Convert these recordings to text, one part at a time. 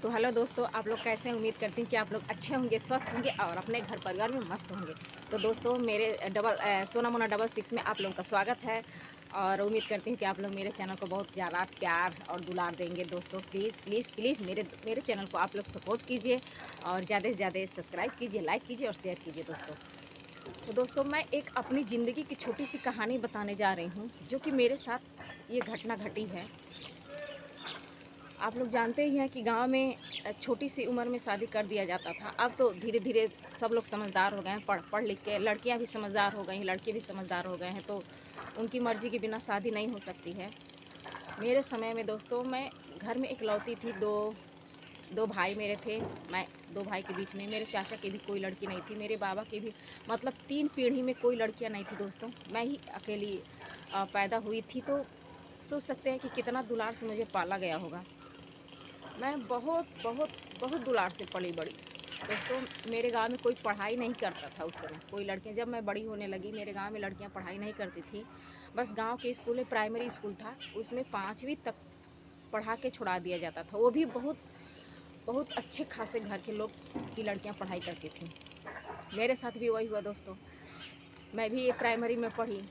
तो हेलो दोस्तों, आप लोग कैसे हैं? उम्मीद करती हूँ कि आप लोग अच्छे होंगे, स्वस्थ होंगे और अपने घर परिवार में मस्त होंगे। तो दोस्तों मेरे सोना मोना डबल सिक्स में आप लोगों का स्वागत है और उम्मीद करती हूँ कि आप लोग मेरे चैनल को बहुत ज़्यादा प्यार और दुलार देंगे। दोस्तों प्लीज़ प्लीज़ प्लीज़ मेरे चैनल को आप लोग सपोर्ट कीजिए और ज़्यादा से ज़्यादा सब्सक्राइब कीजिए, लाइक कीजिए और शेयर कीजिए दोस्तों। तो दोस्तों मैं एक अपनी ज़िंदगी की छोटी सी कहानी बताने जा रही हूँ, जो कि मेरे साथ ये घटना घटी है। आप लोग जानते ही हैं कि गांव में छोटी सी उम्र में शादी कर दिया जाता था। अब तो धीरे धीरे सब लोग समझदार हो गए हैं, पढ़ पढ़ लिख के लड़कियां भी समझदार हो गई हैं, लड़के भी समझदार हो गए हैं, तो उनकी मर्ज़ी के बिना शादी नहीं हो सकती है। मेरे समय में दोस्तों मैं घर में इकलौती थी। दो दो भाई मेरे थे। मैं दो भाई के बीच में मेरे चाचा की भी कोई लड़की नहीं थी, मेरे बाबा की भी, मतलब 3 पीढ़ी में कोई लड़कियां नहीं थी दोस्तों। मैं ही अकेली पैदा हुई थी। तो सोच सकते हैं कि कितना दुलार से मुझे पाला गया होगा। मैं बहुत बहुत बहुत दुलार से पली बड़ी। दोस्तों मेरे गांव में कोई पढ़ाई नहीं करता था उस समय, कोई लड़कियां, जब मैं बड़ी होने लगी मेरे गांव में लड़कियां पढ़ाई नहीं करती थी। बस गांव के स्कूल में प्राइमरी स्कूल था, उसमें 5वीं तक पढ़ा के छुड़ा दिया जाता था। वो भी बहुत बहुत अच्छे खासे घर के लोग की लड़कियां पढ़ाई करती थी। मेरे साथ भी वही हुआ दोस्तों। मैं भी ये प्राइमरी में पढ़ी,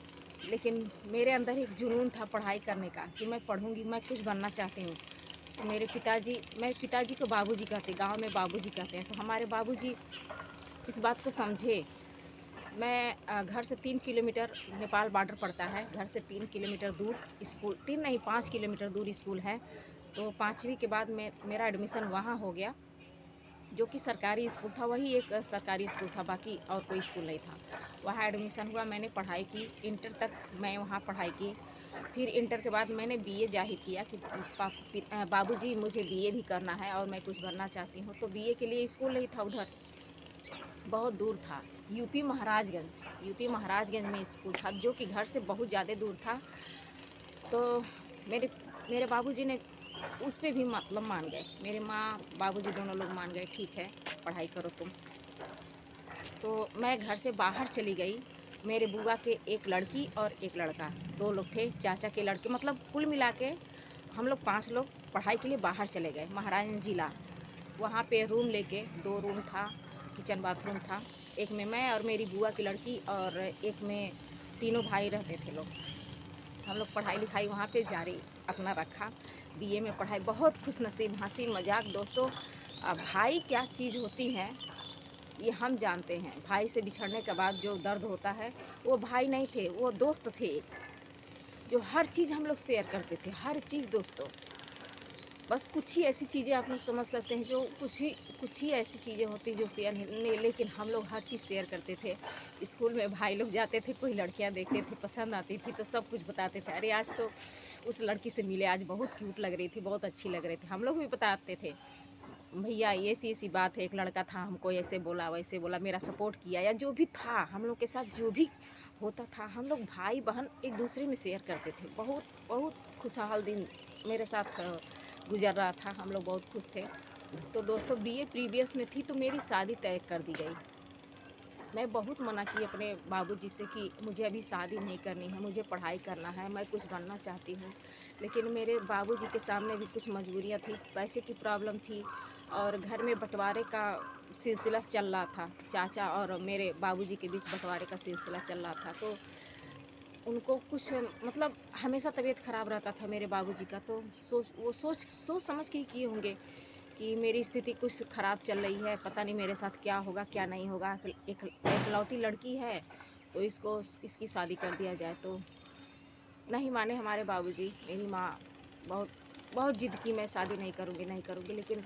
लेकिन मेरे अंदर एक जुनून था पढ़ाई करने का कि मैं पढ़ूंगी, मैं कुछ बनना चाहती हूँ। तो मेरे पिताजी, मैं पिताजी को बाबूजी कहते, गांव में बाबूजी कहते हैं, तो हमारे बाबूजी इस बात को समझे। मैं घर से 3 किलोमीटर, नेपाल बॉर्डर पड़ता है, घर से 3 किलोमीटर दूर स्कूल, 3 नहीं 5 किलोमीटर दूर स्कूल है। तो 5वीं के बाद मेरा एडमिशन वहाँ हो गया, जो कि सरकारी स्कूल था। वही एक सरकारी स्कूल था, बाकी और कोई स्कूल नहीं था। वहाँ एडमिशन हुआ, मैंने पढ़ाई की, इंटर तक मैं वहाँ पढ़ाई की। फिर इंटर के बाद मैंने बीए जाहिर किया कि बाबूजी मुझे बीए भी करना है और मैं कुछ बनना चाहती हूँ। तो बीए के लिए स्कूल नहीं था, उधर बहुत दूर था। यूपी महाराजगंज में स्कूल था, जो कि घर से बहुत ज़्यादा दूर था। तो मेरे मेरे बाबूजी ने उस पे भी मतलब मान गए। मेरे माँ बाबूजी दोनों लोग मान गए, ठीक है पढ़ाई करो तुम। तो मैं घर से बाहर चली गई। मेरे बुआ के एक लड़की और एक लड़का, 2 लोग थे, चाचा के लड़के, मतलब कुल मिला के हम लोग 5 लोग पढ़ाई के लिए बाहर चले गए महाराजगंज जिला। वहाँ पे रूम लेके, 2 रूम था, किचन बाथरूम था। एक में मैं और मेरी बुआ की लड़की और एक में तीनों भाई रहते थे लोग। हम लोग पढ़ाई लिखाई वहाँ पे जारी अपना रखा। बीए में पढ़ाई, बहुत खुशनसीब, हंसी मजाक दोस्तों। भाई क्या चीज़ होती है ये हम जानते हैं। भाई से बिछड़ने के बाद जो दर्द होता है, वो भाई नहीं थे, वो दोस्त थे, जो हर चीज़ हम लोग शेयर करते थे, हर चीज़ दोस्तों। बस कुछ ही ऐसी चीज़ें आप लोग समझ सकते हैं, जो कुछ ही ऐसी चीज़ें होती जो शेयर नहीं, लेकिन हम लोग हर चीज़ शेयर करते थे। स्कूल में भाई लोग जाते थे, कोई लड़कियां देखते थे, पसंद आती थी तो सब कुछ बताते थे, अरे आज तो उस लड़की से मिले, आज बहुत क्यूट लग रही थी, बहुत अच्छी लग रही थी। हम लोग भी बताते थे, भैया ये ऐसी बात है, एक लड़का था, हमको ऐसे बोला वैसे बोला, मेरा सपोर्ट किया, या जो भी था हम लोग के साथ जो भी होता था, हम लोग भाई बहन एक दूसरे में शेयर करते थे। बहुत बहुत खुशहाल दिन मेरे साथ गुजर रहा था, हम लोग बहुत खुश थे। तो दोस्तों बीए प्रीवियस में थी तो मेरी शादी तय कर दी गई। मैं बहुत मना की अपने बाबूजी से कि मुझे अभी शादी नहीं करनी है, मुझे पढ़ाई करना है, मैं कुछ बनना चाहती हूँ। लेकिन मेरे बाबूजी के सामने भी कुछ मजबूरियाँ थी, पैसे की प्रॉब्लम थी और घर में बंटवारे का सिलसिला चल रहा था। चाचा और मेरे बाबूजी के बीच बंटवारे का सिलसिला चल रहा था। तो उनको कुछ, मतलब हमेशा तबीयत ख़राब रहता था मेरे बाबूजी का। तो सोच समझ के ही किए होंगे कि मेरी स्थिति कुछ ख़राब चल रही है, पता नहीं मेरे साथ क्या होगा क्या नहीं होगा। एकलौती लड़की है तो इसको इसकी शादी कर दिया जाए। तो नहीं माने हमारे बाबूजी। मेरी माँ बहुत बहुत ज़िद की, मैं शादी नहीं करूँगी नहीं करूँगी, लेकिन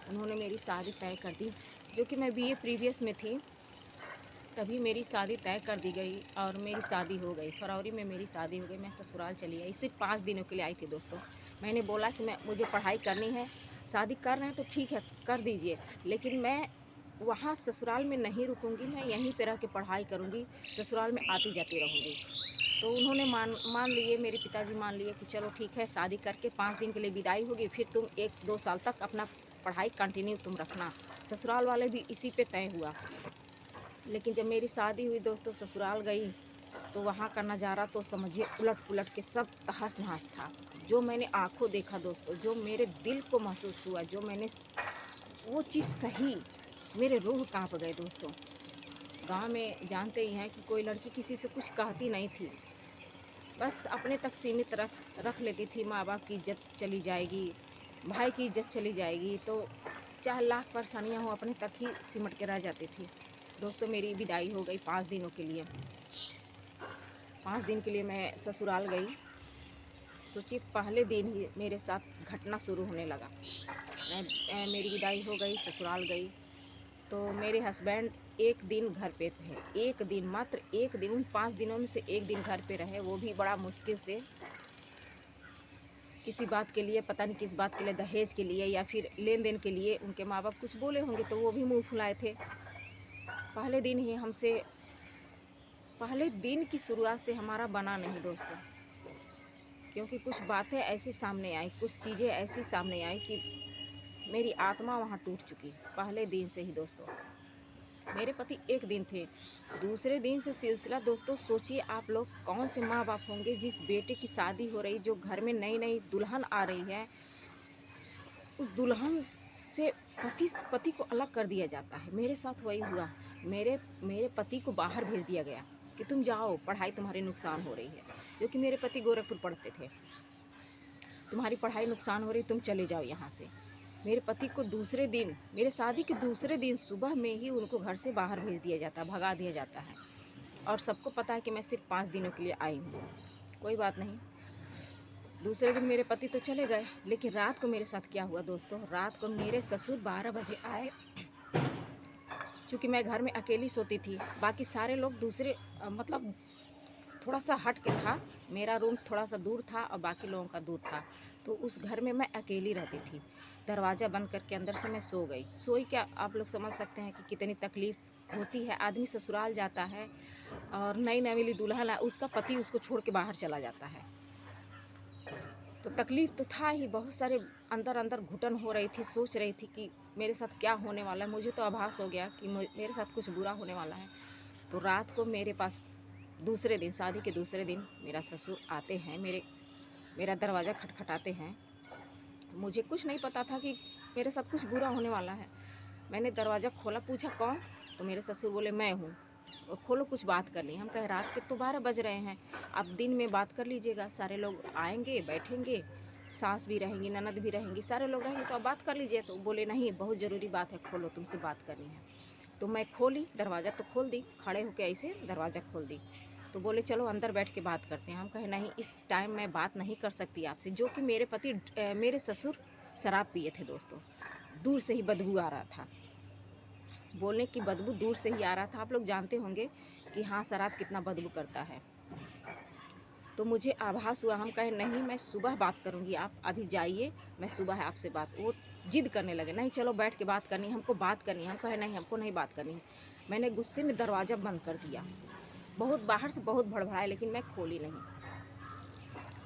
उन्होंने मेरी शादी तय कर दी। जो कि मैं बीए प्रीवियस में थी, तभी मेरी शादी तय कर दी गई और मेरी शादी हो गई। फरवरी में मेरी शादी हो गई, मैं ससुराल चली आई। सिर्फ 5 दिनों के लिए आई थी दोस्तों। मैंने बोला कि मुझे पढ़ाई करनी है, शादी कर रहे हैं तो ठीक है कर दीजिए, लेकिन मैं वहाँ ससुराल में नहीं रुकूंगी, मैं यहीं पे रह के पढ़ाई करूँगी, ससुराल में आती जाती रहूँगी। तो उन्होंने मान लिए, मेरे पिताजी मान लिए कि चलो ठीक है, शादी करके 5 दिन के लिए विदाई होगी, फिर तुम 1-2 साल तक अपना पढ़ाई कंटिन्यू तुम रखना। ससुराल वाले भी इसी पे तय हुआ। लेकिन जब मेरी शादी हुई दोस्तों, ससुराल गई तो वहाँ का नज़ारा तो समझिए उलट पुलट के सब तहस नहस था। जो मैंने आँखों देखा दोस्तों, जो मेरे दिल को महसूस हुआ, जो मैंने वो चीज़ सही, मेरे रूह काँप गए दोस्तों। गाँव में जानते ही हैं कि कोई लड़की किसी से कुछ कहती नहीं थी, बस अपने तक सीमित रख लेती थी। माँ बाप की इज़्ज़त चली जाएगी, भाई की इज़्ज़त चली जाएगी, तो चाहे लाख परेशानियाँ हों अपने तक ही सिमट के रह जाती थी। दोस्तों मेरी विदाई हो गई 5 दिनों के लिए। 5 दिन के लिए मैं ससुराल गई। सोचिए पहले दिन ही मेरे साथ घटना शुरू होने लगा। मेरी विदाई हो गई, ससुराल गई, तो मेरे हस्बैंड 1 दिन घर पे थे। 1 दिन, मात्र 1 दिन, उन 5 दिनों में से 1 दिन घर पे रहे, वो भी बड़ा मुश्किल से। किसी बात के लिए, पता नहीं किस बात के लिए, दहेज के लिए या फिर लेन-देन के लिए उनके माँ बाप कुछ बोले होंगे, तो वो भी मुँह फुलाए थे। पहले दिन ही हमसे, पहले दिन की शुरुआत से हमारा बना नहीं दोस्तों, क्योंकि कुछ बातें ऐसी सामने आई, कुछ चीज़ें ऐसी सामने आई कि मेरी आत्मा वहाँ टूट चुकी पहले दिन से ही दोस्तों। मेरे पति 1 दिन थे, दूसरे दिन से सिलसिला दोस्तों, सोचिए आप लोग कौन से माँ बाप होंगे जिस बेटे की शादी हो रही, जो घर में नई नई दुल्हन आ रही है, उस दुल्हन से पति को अलग कर दिया जाता है। मेरे साथ वही हुआ। मेरे पति को बाहर भेज दिया गया कि तुम जाओ, पढ़ाई तुम्हारी नुकसान हो रही है, जो कि मेरे पति गोरखपुर पढ़ते थे। तुम्हारी पढ़ाई नुकसान हो रही, तुम चले जाओ यहाँ से। मेरे पति को दूसरे दिन, मेरे शादी के दूसरे दिन सुबह में ही उनको घर से बाहर भेज दिया जाता, भगा दिया जाता है। और सबको पता है कि मैं सिर्फ 5 दिनों के लिए आई हूँ। कोई बात नहीं, दूसरे दिन मेरे पति तो चले गए, लेकिन रात को मेरे साथ क्या हुआ दोस्तों, रात को मेरे ससुर 12 बजे आए। चूँकि मैं घर में अकेली सोती थी, बाकी सारे लोग दूसरे मतलब थोड़ा सा हट के था, मेरा रूम थोड़ा सा दूर था और बाकी लोगों का दूर था, तो उस घर में मैं अकेली रहती थी। दरवाज़ा बंद करके अंदर से मैं सो गई। सोई क्या, आप लोग समझ सकते हैं कि कितनी तकलीफ़ होती है। आदमी ससुराल जाता है और नई नवेली दुल्हन है, उसका पति उसको छोड़ के बाहर चला जाता है, तो तकलीफ़ तो था ही। बहुत सारे अंदर अंदर घुटन हो रही थी, सोच रही थी कि मेरे साथ क्या होने वाला है। मुझे तो आभास हो गया कि मेरे साथ कुछ बुरा होने वाला है। तो रात को मेरे पास दूसरे दिन, शादी के दूसरे दिन मेरा ससुर आते हैं, मेरा दरवाज़ा खटखटाते हैं। मुझे कुछ नहीं पता था कि मेरे साथ कुछ बुरा होने वाला है। मैंने दरवाज़ा खोला, पूछा कौन, तो मेरे ससुर बोले मैं हूँ, और खोलो कुछ बात करनी। हम कहे रात के तो 12 बज रहे हैं, आप दिन में बात कर लीजिएगा, सारे लोग आएंगे बैठेंगे, सास भी रहेंगी, ननद भी रहेंगी, सारे लोग रहेंगे, तो आप बात कर लीजिए। तो बोले नहीं, बहुत ज़रूरी बात है, खोलो, तुमसे बात करनी है। तो मैं खोली, दरवाज़ा तो खोल दी, खड़े होकर ऐसे दरवाज़ा खोल दी। तो बोले चलो अंदर बैठ के बात करते हैं। हम कहे नहीं, इस टाइम मैं बात नहीं कर सकती आपसे, जो कि मेरे ससुर शराब पिए थे दोस्तों। दूर से ही बदबू आ रहा था, बोलने की बदबू दूर से ही आ रहा था। आप लोग जानते होंगे कि हाँ, शराब कितना बदबू करता है। तो मुझे आभास हुआ। हम कहे नहीं, मैं सुबह बात करूँगी, आप अभी जाइए, मैं सुबह है आपसे बात। वो जिद करने लगे, नहीं चलो बैठ के बात करनी है, हमको बात करनी है। हम कहे नहीं, हमको नहीं बात करनी है। मैंने गुस्से में दरवाज़ा बंद कर दिया, बहुत बाहर से बहुत भड़बड़ाए, लेकिन मैं खोली नहीं।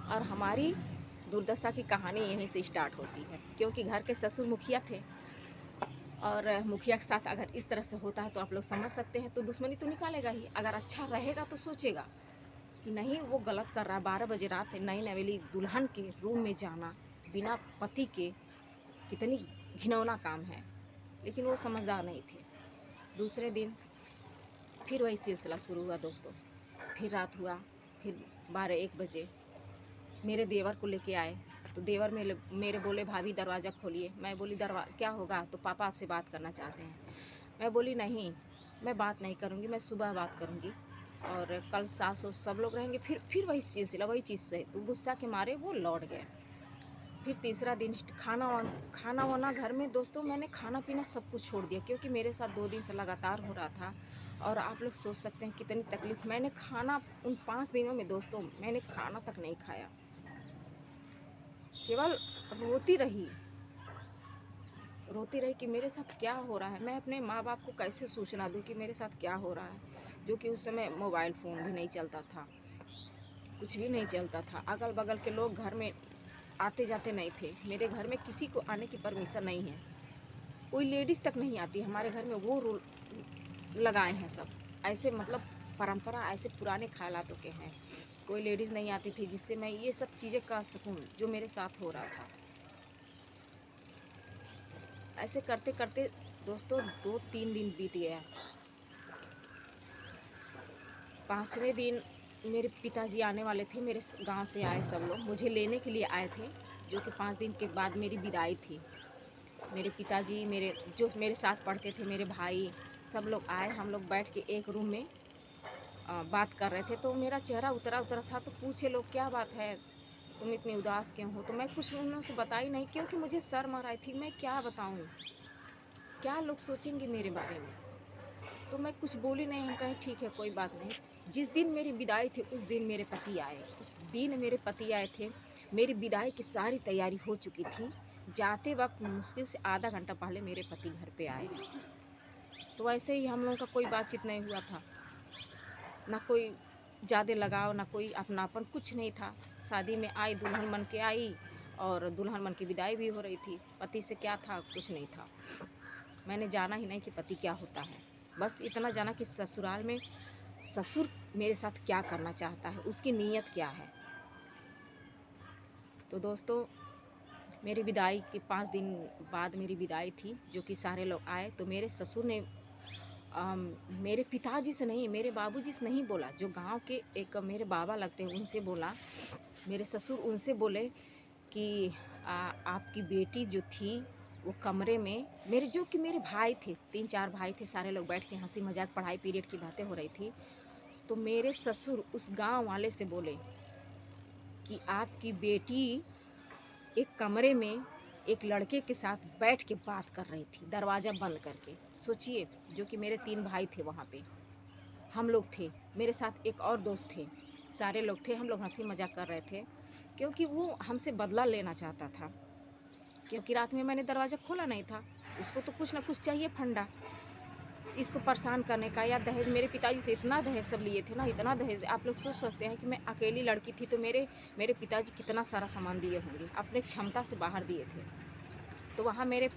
और हमारी दुर्दशा की कहानी यहीं से स्टार्ट होती है, क्योंकि घर के ससुर मुखिया थे, और मुखिया के साथ अगर इस तरह से होता है तो आप लोग समझ सकते हैं, तो दुश्मनी तो निकालेगा ही। अगर अच्छा रहेगा तो सोचेगा कि नहीं, वो गलत कर रहा है। 12 बजे रात है, नई नवेली दुल्हन के रूम में जाना बिना पति के कितनी घिनौना काम है, लेकिन वो समझदार नहीं थे। दूसरे दिन फिर वही सिलसिला शुरू हुआ दोस्तों। फिर रात हुआ, फिर 12-1 बजे मेरे देवर को लेके आए। तो देवर मेरे बोले भाभी दरवाज़ा खोलिए। मैं बोली क्या होगा, तो पापा आपसे बात करना चाहते हैं। मैं बोली नहीं, मैं बात नहीं करूँगी, मैं सुबह बात करूँगी, और कल सास और सब लोग रहेंगे। फिर वही सिलसिला, वही चीज़ से, तो गुस्सा के मारे वो लौट गए। फिर तीसरा दिन खाना वाना घर में दोस्तों, मैंने खाना पीना सब कुछ छोड़ दिया, क्योंकि मेरे साथ 2 दिन से लगातार हो रहा था। और आप लोग सोच सकते हैं कितनी तकलीफ़। मैंने खाना उन 5 दिनों में दोस्तों, मैंने खाना तक नहीं खाया, केवल रोती रही कि मेरे साथ क्या हो रहा है। मैं अपने माँ बाप को कैसे सूचना दूँ कि मेरे साथ क्या हो रहा है, जो कि उस समय मोबाइल फ़ोन भी नहीं चलता था, कुछ भी नहीं चलता था। अगल बगल के लोग घर में आते जाते नहीं थे। मेरे घर में किसी को आने की परमिशन नहीं है, कोई लेडीज़ तक नहीं आती हमारे घर में। वो रूल लगाए हैं सब, ऐसे मतलब परंपरा ऐसे पुराने ख्यालातों के हैं। कोई लेडीज़ नहीं आती थी जिससे मैं ये सब चीज़ें कह सकूं जो मेरे साथ हो रहा था। ऐसे करते करते दोस्तों 2-3 दिन बीत गया। 5वें दिन मेरे पिताजी आने वाले थे, मेरे गांव से आए सब लोग, मुझे लेने के लिए आए थे, जो कि 5 दिन के बाद मेरी विदाई थी। मेरे पिताजी, मेरे जो मेरे साथ पढ़ते थे, मेरे भाई, सब लोग आए। हम लोग बैठ के एक रूम में बात कर रहे थे। तो मेरा चेहरा उतरा उतरा था। तो पूछे लोग, क्या बात है, तुम इतनी उदास क्यों हो? तो मैं कुछ उन्होंने से बताई नहीं, क्योंकि मुझे शर्म आ रही थी। मैं क्या बताऊं, क्या लोग सोचेंगे मेरे बारे में। तो मैं कुछ बोली नहीं। हम कहे ठीक है, कोई बात नहीं। जिस दिन मेरी विदाई थी उस दिन मेरे पति आए। उस दिन मेरे पति आए थे। मेरी विदाई की सारी तैयारी हो चुकी थी। जाते वक्त मुश्किल से आधा घंटा पहले मेरे पति घर पे आए। तो ऐसे ही हम लोगों का कोई बातचीत नहीं हुआ था, ना कोई ज़्यादा लगाव, ना कोई अपनापन, कुछ नहीं था। शादी में आई, दुल्हन बन के आई और दुल्हन बन की विदाई भी हो रही थी। पति से क्या था, कुछ नहीं था। मैंने जाना ही नहीं कि पति क्या होता है। बस इतना जाना कि ससुराल में ससुर मेरे साथ क्या करना चाहता है, उसकी नीयत क्या है। तो दोस्तों, मेरी विदाई के 5 दिन बाद मेरी विदाई थी, जो कि सारे लोग आए। तो मेरे ससुर ने मेरे पिताजी से नहीं, मेरे बाबूजी से नहीं बोला, जो गांव के एक मेरे बाबा लगते हैं उनसे बोला। मेरे ससुर उनसे बोले कि आपकी बेटी जो थी वो कमरे में, मेरे जो कि मेरे भाई थे, 3-4 भाई थे, सारे लोग बैठ के हंसी मजाक पढ़ाई पीरियड की बातें हो रही थी। तो मेरे ससुर उस गांव वाले से बोले कि आपकी बेटी एक कमरे में एक लड़के के साथ बैठ के बात कर रही थी, दरवाज़ा बंद करके। सोचिए, जो कि मेरे 3 भाई थे वहाँ पे, हम लोग थे, मेरे साथ एक और दोस्त थे, सारे लोग थे। हम लोग हंसी मजाक कर रहे थे, क्योंकि वो हमसे बदला लेना चाहता था। क्योंकि रात में मैंने दरवाज़ा खोला नहीं था, उसको तो कुछ ना कुछ चाहिए फंडा इसको परेशान करने का, या दहेज। मेरे पिताजी से इतना दहेज सब लिए थे ना, इतना दहेज। आप लोग सोच सकते हैं कि मैं अकेली लड़की थी तो मेरे पिताजी कितना सारा सामान दिए होंगे, अपने क्षमता से बाहर दिए थे। तो वहाँ मेरे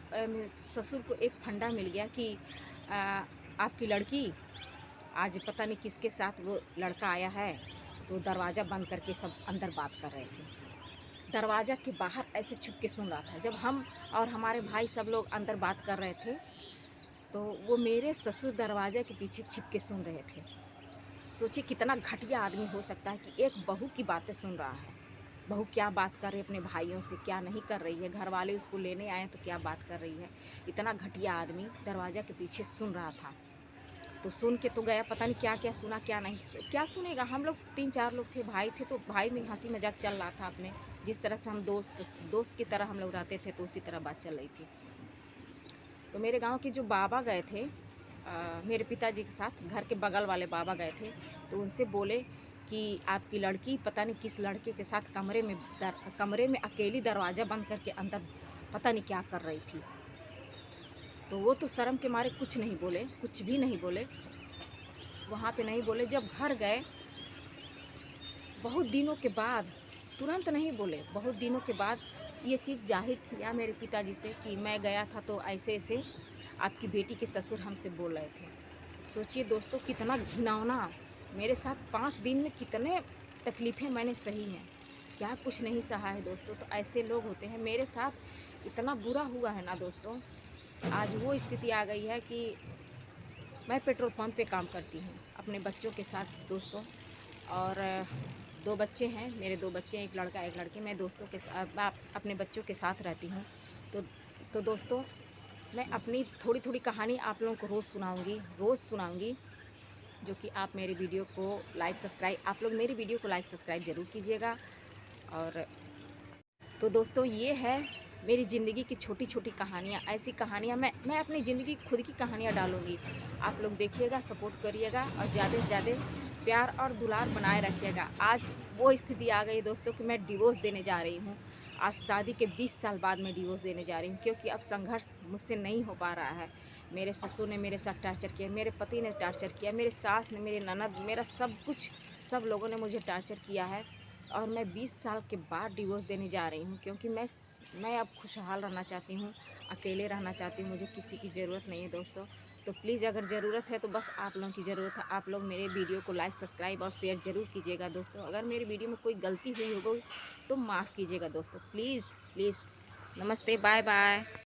ससुर को एक फंडा मिल गया कि आपकी लड़की आज पता नहीं किसके साथ वो लड़का आया है। तो दरवाज़ा बंद करके सब अंदर बात कर रहे थे। दरवाज़ा के बाहर ऐसे छुप के सुन रहा था। जब हम और हमारे भाई सब लोग अंदर बात कर रहे थे, तो वो मेरे ससुर दरवाजे के पीछे छिप के सुन रहे थे। सोचिए कितना घटिया आदमी हो सकता है कि एक बहू की बातें सुन रहा है। बहू क्या बात कर रही है अपने भाइयों से, क्या नहीं कर रही है, घर वाले उसको लेने आए तो क्या बात कर रही है। इतना घटिया आदमी दरवाज़ा के पीछे सुन रहा था। तो सुन के तो गया, पता नहीं क्या क्या सुना, क्या नहीं, क्या सुनेगा। हम लोग 3-4 लोग थे, भाई थे, तो भाई में हंसी मजाक चल रहा था अपने। जिस तरह से हम दोस्त की तरह हम लोग रहते थे, तो उसी तरह बात चल रही थी। तो मेरे गांव के जो बाबा गए थे मेरे पिताजी के साथ, घर के बगल वाले बाबा गए थे। तो उनसे बोले कि आपकी लड़की पता नहीं किस लड़के के साथ कमरे में अकेली दरवाज़ा बंद करके अंदर पता नहीं क्या कर रही थी। तो वो तो शर्म के मारे कुछ नहीं बोले, कुछ भी नहीं बोले, वहाँ पे नहीं बोले। जब घर गए, बहुत दिनों के बाद, तुरंत नहीं बोले, बहुत दिनों के बाद ये चीज़ जाहिर किया मेरे पिताजी से कि मैं गया था तो ऐसे ऐसे आपकी बेटी के ससुर हमसे बोल रहे थे। सोचिए दोस्तों, कितना घिनौना। मेरे साथ 5 दिन में कितने तकलीफ़ें मैंने सही हैं, क्या कुछ नहीं सहा है दोस्तों। तो ऐसे लोग होते हैं। मेरे साथ इतना बुरा हुआ है ना दोस्तों, आज वो स्थिति आ गई है कि मैं पेट्रोल पंप पे काम करती हूँ अपने बच्चों के साथ दोस्तों। और 2 बच्चे हैं, मेरे 2 बच्चे हैं, एक लड़का एक लड़की। मैं दोस्तों के साथ, अपने बच्चों के साथ रहती हूँ। तो दोस्तों, मैं अपनी थोड़ी थोड़ी कहानी आप लोगों को रोज़ सुनाऊंगी, जो कि आप मेरी वीडियो को आप लोग मेरी वीडियो को लाइक सब्सक्राइब ज़रूर कीजिएगा। और तो दोस्तों, ये है मेरी ज़िंदगी की छोटी छोटी कहानियाँ। ऐसी कहानियाँ मैं अपनी ज़िंदगी खुद की कहानियाँ डालूँगी। आप लोग देखिएगा, सपोर्ट करिएगा और ज़्यादा से ज़्यादा प्यार और दुलार बनाए रखिएगा। आज वो स्थिति आ गई दोस्तों कि मैं डिवोर्स देने जा रही हूँ। आज शादी के 20 साल बाद मैं डिवोर्स देने जा रही हूँ, क्योंकि अब संघर्ष मुझसे नहीं हो पा रहा है। मेरे ससुर ने मेरे साथ टार्चर किया, मेरे पति ने टार्चर किया, मेरे सास ने, मेरे ननद, मेरा सब कुछ, सब लोगों ने मुझे टार्चर किया है। और मैं 20 साल के बाद डिवोर्स देने जा रही हूँ, क्योंकि मैं अब खुशहाल रहना चाहती हूँ, अकेले रहना चाहती हूँ, मुझे किसी की ज़रूरत नहीं है दोस्तों। तो प्लीज़ अगर ज़रूरत है तो बस आप लोगों की ज़रूरत है, आप लोग मेरे वीडियो को लाइक, सब्सक्राइब और शेयर ज़रूर कीजिएगा दोस्तों। अगर मेरी वीडियो में कोई गलती हुई होगी तो माफ़ कीजिएगा दोस्तों, प्लीज़ प्लीज़। नमस्ते, बाय बाय।